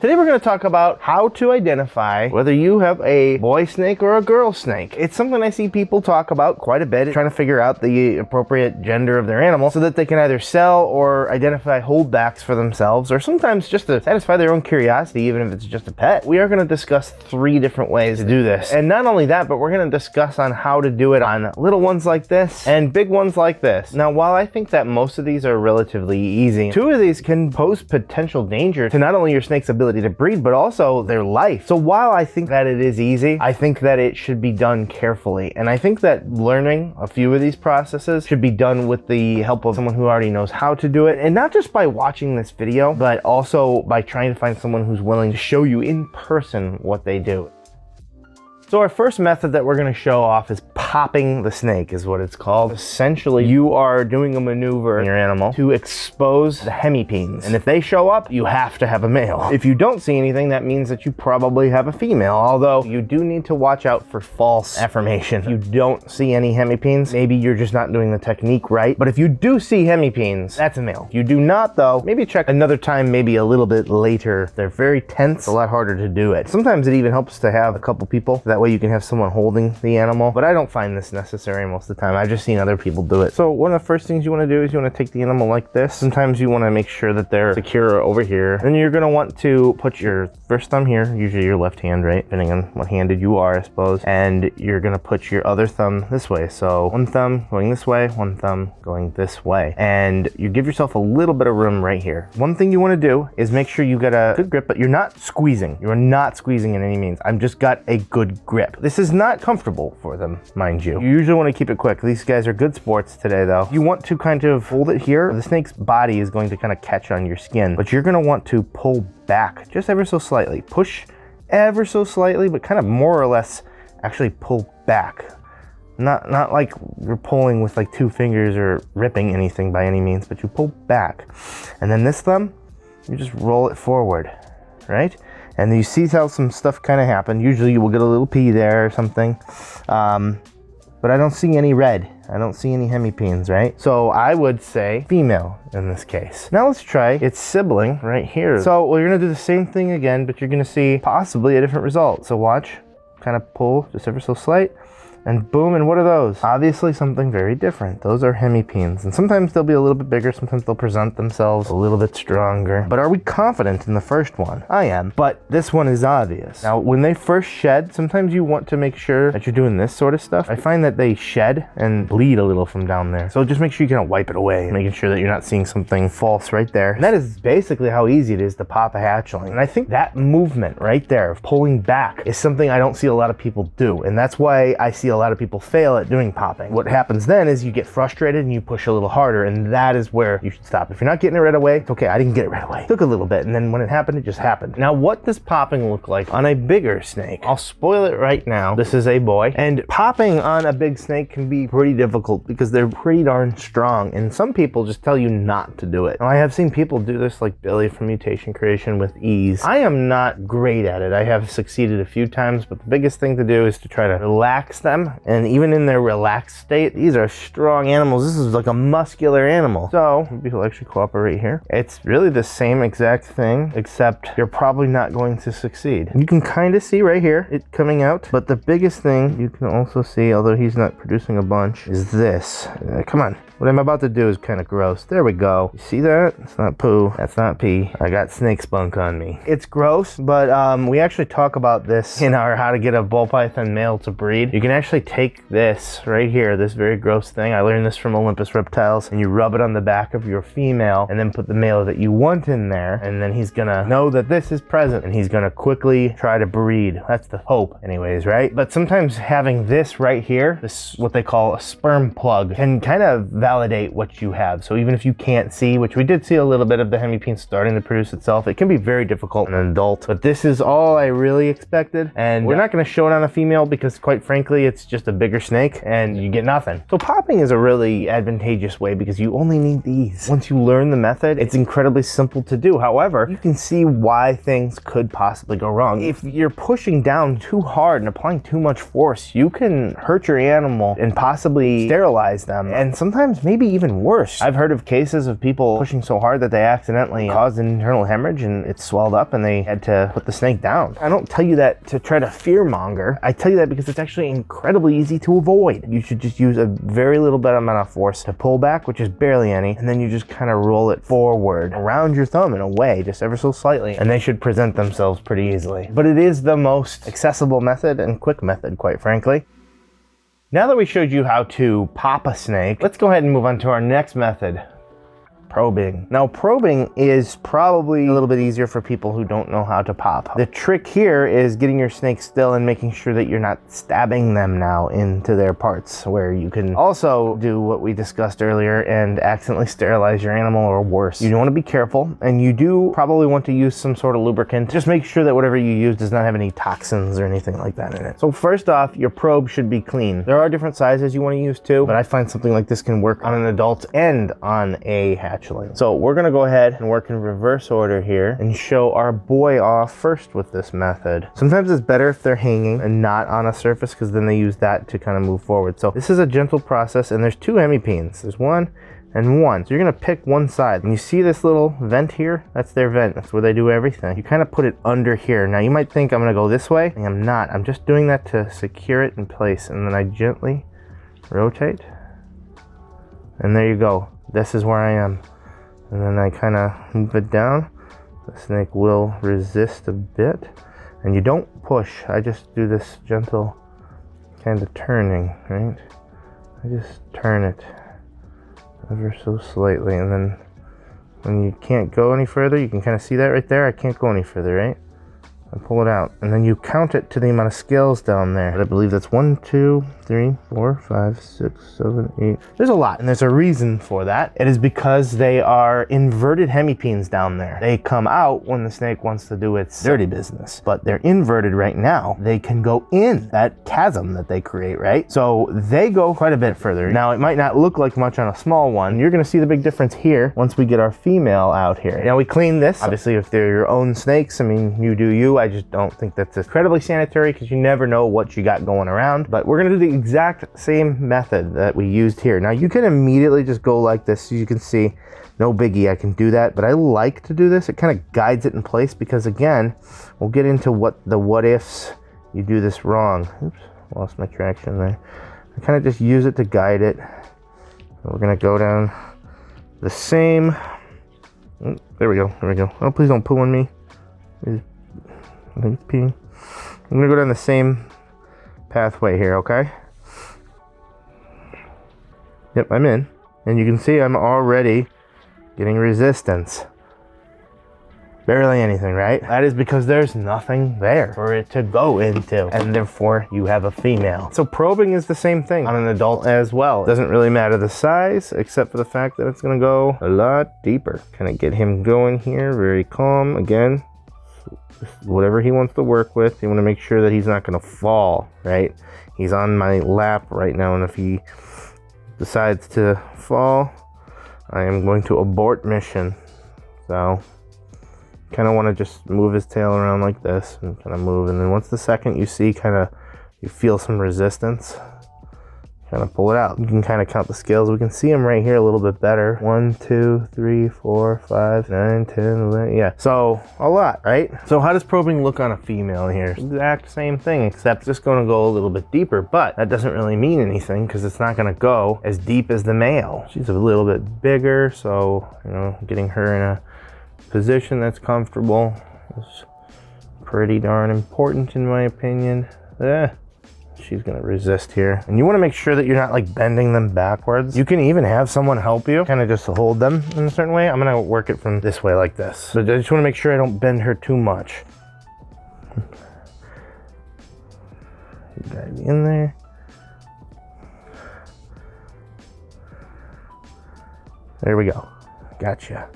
Today we're going to talk about how to identify whether you have a boy snake or a girl snake. It's something I see people talk about quite a bit, trying to figure out the appropriate gender of their animal so that they can either sell or identify holdbacks for themselves, or sometimes just to satisfy their own curiosity, even if it's just a pet. We are going to discuss 3 different ways to do this. And not only that, but we're going to discuss on how to do it on little ones like this and big ones like this. Now, while I think that most of these are relatively easy, 2 of these can pose potential danger to not only your snake's ability to breed, but also their life. So while I think that it is easy, I think that it should be done carefully. And I think that learning a few of these processes should be done with the help of someone who already knows how to do it. And not just by watching this video, but also by trying to find someone who's willing to show you in person what they do. So our first method that we're going to show off is popping the snake, is what it's called. Essentially, you are doing a maneuver in your animal to expose the hemipenes. And if they show up, you have to have a male. If you don't see anything, that means that you probably have a female, although you do need to watch out for false affirmation. If you don't see any hemipenes, maybe you're just not doing the technique right. But if you do see hemipenes, that's a male. If you do not, though, maybe check another time, maybe a little bit later. They're very tense, a lot harder to do it. Sometimes it even helps to have a couple people. That way you can have someone holding the animal, but I don't find this necessary most of the time. I've just seen other people do it. So one of the first things you want to do is you want to take the animal like this. Sometimes you want to make sure that they're secure over here. Then you're going to want to put your first thumb here, usually your left hand, right? Depending on what handed you are, I suppose. And you're going to put your other thumb this way. So one thumb going this way, one thumb going this way. And you give yourself a little bit of room right here. One thing you want to do is make sure you get a good grip, but you're not squeezing. You are not squeezing in any means. I've just got a good grip. This is not comfortable for them, mind you. You usually want to keep it quick. These guys are good sports today, though. You want to kind of hold it here. The snake's body is going to kind of catch on your skin, but you're going to want to pull back just ever so slightly. Push ever so slightly, but kind of more or less actually pull back. Not like you're pulling with like 2 fingers or ripping anything by any means, but you pull back. And then this thumb, you just roll it forward, right? And you see how some stuff kind of happened. Usually you will get a little pea there or something. But I don't see any red. I don't see any hemipenes, right? So I would say female in this case. Now let's try its sibling right here. So we're gonna do the same thing again, but you're gonna see possibly a different result. So watch, kind of pull just ever so slight. And boom, and what are those? Obviously something very different. Those are hemipenes. And sometimes they'll be a little bit bigger, sometimes they'll present themselves a little bit stronger. But are we confident in the first one? I am, but this one is obvious. Now, when they first shed, sometimes you want to make sure that you're doing this sort of stuff. I find that they shed and bleed a little from down there. So just make sure you kind of wipe it away, making sure that you're not seeing something false right there. And that is basically how easy it is to pop a hatchling. And I think that movement right there of pulling back is something I don't see a lot of people do. And that's why I see a lot of people fail at doing popping. What happens then is you get frustrated and you push a little harder, and that is where you should stop. If you're not getting it right away, it's okay. I didn't get it right away. It took a little bit, and then when it happened, it just happened. Now, what does popping look like on a bigger snake? I'll spoil it right now. This is a boy, and popping on a big snake can be pretty difficult because they're pretty darn strong, and some people just tell you not to do it. Now, I have seen people do this, like Billy from Mutation Creation, with ease. I am not great at it. I have succeeded a few times, but the biggest thing to do is to try to relax them. And even in their relaxed state, these are strong animals. This is like a muscular animal. So maybe he'll actually cooperate here. It's really the same exact thing, except you're probably not going to succeed. You can kind of see right here it coming out, but the biggest thing you can also see, although he's not producing a bunch, is this. Come on. What I'm about to do is kind of gross. There we go. You see that? It's not poo. That's not pee. I got snake spunk on me. It's gross, but we actually talk about this in our how to get a ball python male to breed. You can actually take this right here, this very gross thing. I learned this from Olympus Reptiles, and you rub it on the back of your female and then put the male that you want in there, and then he's gonna know that this is present and he's gonna quickly try to breed. That's the hope anyways, right? But sometimes having this right here, this what they call a sperm plug, can kind of validate what you have. So even if you can't see, which we did see a little bit of the hemipene starting to produce itself, it can be very difficult in an adult, but this is all I really expected. And we're not going to show it on a female because quite frankly, it's just a bigger snake and you get nothing. So popping is a really advantageous way because you only need these. Once you learn the method, it's incredibly simple to do. However, you can see why things could possibly go wrong. If you're pushing down too hard and applying too much force, you can hurt your animal and possibly sterilize them. And sometimes sometimes maybe even worse. I've heard of cases of people pushing so hard that they accidentally caused an internal hemorrhage and it swelled up and they had to put the snake down. I don't tell you that to try to fear monger. I tell you that because it's actually incredibly easy to avoid. You should just use a very little bit amount of force to pull back, which is barely any, and then you just kind of roll it forward around your thumb and away, just ever so slightly, and they should present themselves pretty easily. But it is the most accessible method and quick method, quite frankly. Now that we showed you how to pop a snake, let's go ahead and move on to our next method. Probing. Now, probing is probably a little bit easier for people who don't know how to pop. The trick here is getting your snake still and making sure that you're not stabbing them now into their parts, where you can also do what we discussed earlier and accidentally sterilize your animal or worse. You want to be careful, and you do probably want to use some sort of lubricant. Just make sure that whatever you use does not have any toxins or anything like that in it. So first off, your probe should be clean. There are different sizes you want to use too, but I find something like this can work on an adult and on a hatchling. So we're gonna go ahead and work in reverse order here and show our boy off first with this method. Sometimes it's better if they're hanging and not on a surface, because then they use that to kind of move forward. So this is a gentle process, and there's two hemipenes. There's one and one. So you're gonna pick one side, and you see this little vent here? That's their vent. That's where they do everything. You kind of put it under here. Now you might think I'm gonna go this way, and I'm not. I'm just doing that to secure it in place, and then I gently rotate, and there you go. This is where I am. And then I kind of move it down. The snake will resist a bit. And you don't push. I just do this gentle kind of turning, right? I just turn it ever so slightly. And then when you can't go any further, you can kind of see that right there. I can't go any further, right? I pull it out, and then you count it to the amount of scales down there. I believe that's 1, 2, 3, 4, 5, 6, 7, 8. There's a lot, and there's a reason for that. It is because they are inverted hemipenes down there. They come out when the snake wants to do its dirty business, but they're inverted right now. They can go in that chasm that they create, right? So they go quite a bit further. Now, it might not look like much on a small one. You're gonna see the big difference here once we get our female out here. Now, we clean this. Obviously, if they're your own snakes, I mean, you do you. I just don't think that's incredibly sanitary, because you never know what you got going around. But we're gonna do the exact same method that we used here. Now you can immediately just go like this. You can see, no biggie, I can do that, but I like to do this. It kind of guides it in place, because again, we'll get into what ifs you do this wrong. Oops, lost my traction there. I kind of just use it to guide it. And we're gonna go down the same. Oh, there we go. Oh, please don't pull on me. I think it's peeing. I'm gonna go down the same pathway here, okay? Yep, I'm in. And you can see I'm already getting resistance. Barely anything, right? That is because there's nothing there for it to go into, and therefore you have a female. So probing is the same thing on an adult as well. It doesn't really matter the size, except for the fact that it's gonna go a lot deeper. Kind of get him going here, very calm. Again, whatever he wants to work with, you want to make sure that he's not going to fall, right? He's on my lap right now, and if he decides to fall, I am going to abort mission. So kind of want to just move his tail around like this and kind of move, and then once the second you see you feel some resistance, kind of pull it out. You can kind of count the scales. We can see them right here a little bit better. 1, 2, 3, 4, 5, 9, 10, 11. Yeah, so a lot, right? So how does probing look on a female here? Exact same thing, except it's just going to go a little bit deeper, but that doesn't really mean anything, because it's not going to go as deep as the male. She's a little bit bigger, so getting her in a position that's comfortable is pretty darn important in my opinion. She's gonna resist here, and you want to make sure that you're not like bending them backwards. You can even have someone help you, kind of just hold them in a certain way. I'm gonna work it from this way like this, but I just want to make sure I don't bend her too much. Guide in there. There we go. Gotcha.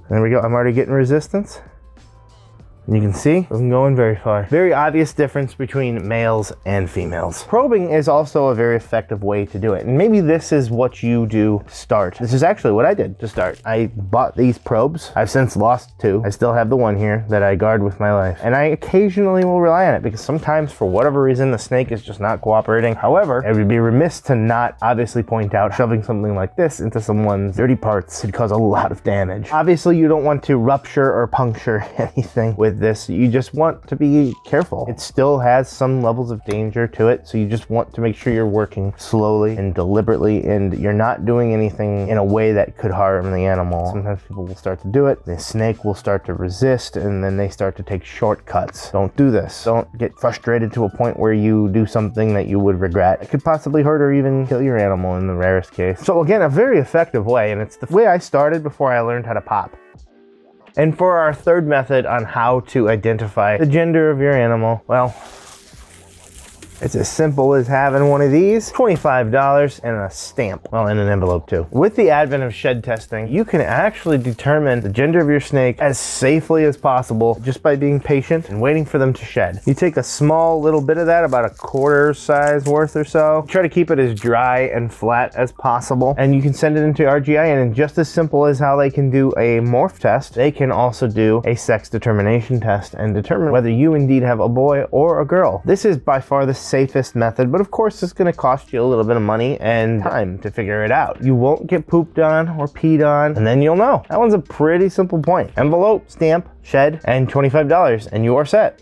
There we go. I'm already getting resistance. You can see, doesn't go in very far. Very obvious difference between males and females. Probing is also a very effective way to do it. And maybe this is what you do to start. This is actually what I did to start. I bought these probes. I've since lost 2. I still have the one here that I guard with my life. And I occasionally will rely on it because sometimes for whatever reason, the snake is just not cooperating. However, it would be remiss to not obviously point out shoving something like this into someone's dirty parts could cause a lot of damage. Obviously, you don't want to rupture or puncture anything with this. You just want to be careful. It still has some levels of danger to it, so you just want to make sure you're working slowly and deliberately and you're not doing anything in a way that could harm the animal. Sometimes people will start to do it, the snake will start to resist, and then they start to take shortcuts. Don't do this. Don't get frustrated to a point where you do something that you would regret. It could possibly hurt or even kill your animal in the rarest case. So again, a very effective way, and it's the way I started before I learned how to pop. And for our third method on how to identify the gender of your animal, well, it's as simple as having one of these, $25 and a stamp, well, in an envelope too. With the advent of shed testing, you can actually determine the gender of your snake as safely as possible just by being patient and waiting for them to shed. You take a small little bit of that, about a quarter size worth or so, try to keep it as dry and flat as possible, and you can send it into RGI, and just as simple as how they can do a morph test, they can also do a sex determination test and determine whether you indeed have a boy or a girl. This is by far the safest method, but of course it's going to cost you a little bit of money and time to figure it out. You won't get pooped on or peed on, and then you'll know. That one's a pretty simple point. Envelope, stamp, shed, and $25, and you are set.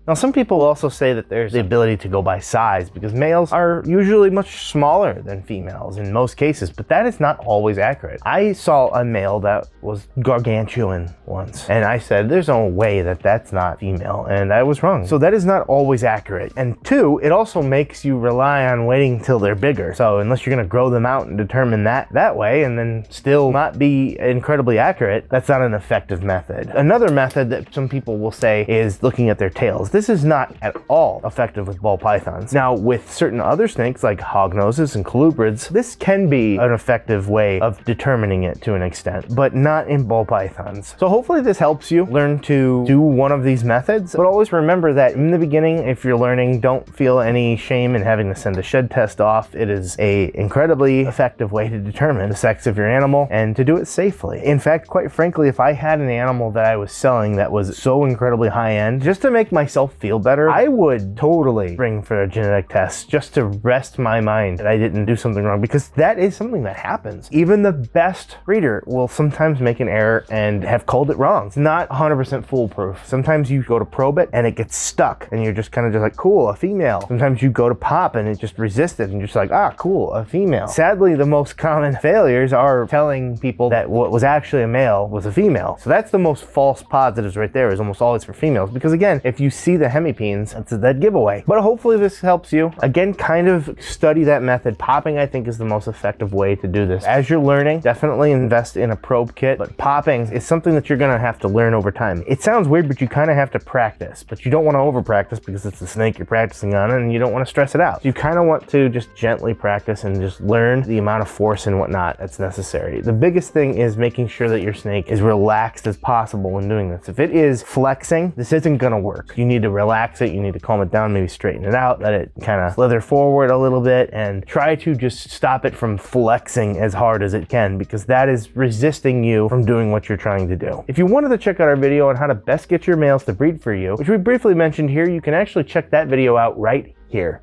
Now, some people also say that there's the ability to go by size because males are usually much smaller than females in most cases, but that is not always accurate. I saw a male that was gargantuan once, and I said, there's no way that that's not female, and I was wrong. So that is not always accurate. And 2, it also makes you rely on waiting till they're bigger. So unless you're gonna grow them out and determine that way and then still not be incredibly accurate, that's not an effective method. Another method that some people will say is looking at their tails. This is not at all effective with ball pythons. Now, with certain other snakes like hognoses and colubrids, this can be an effective way of determining it to an extent, but not in ball pythons. So hopefully this helps you learn to do one of these methods, but always remember that in the beginning, if you're learning, don't feel any shame in having to send a shed test off. It is a incredibly effective way to determine the sex of your animal and to do it safely. In fact, quite frankly, if I had an animal that I was selling that was so incredibly high end, just to make myself feel better, I would totally bring for a genetic test just to rest my mind that I didn't do something wrong, because that is something that happens. Even the best breeder will sometimes make an error and have called it wrong. It's not 100% foolproof. Sometimes you go to probe it and it gets stuck and you're just kind of just like, cool, a female. Sometimes you go to pop and it just resisted and you're just like, ah, cool, a female. Sadly, the most common failures are telling people that what was actually a male was a female. So that's the most false positives right there, is almost always for females, because again, if you see the hemipenes, it's a dead giveaway. But hopefully this helps you. Again, kind of study that method. Popping, I think, is the most effective way to do this. As you're learning, definitely invest in a probe kit, but popping is something that you're gonna have to learn over time. It sounds weird, but you kind of have to practice, but you don't want to over practice because it's the snake you're practicing on and you don't want to stress it out. So you kind of want to just gently practice and just learn the amount of force and whatnot that's necessary. The biggest thing is making sure that your snake is relaxed as possible when doing this. If it is flexing, this isn't gonna work. You need to relax it, you need to calm it down, maybe straighten it out, let it kind of slither forward a little bit, and try to just stop it from flexing as hard as it can, because that is resisting you from doing what you're trying to do. If you wanted to check out our video on how to best get your males to breed for you, which we briefly mentioned here, you can actually check that video out right here.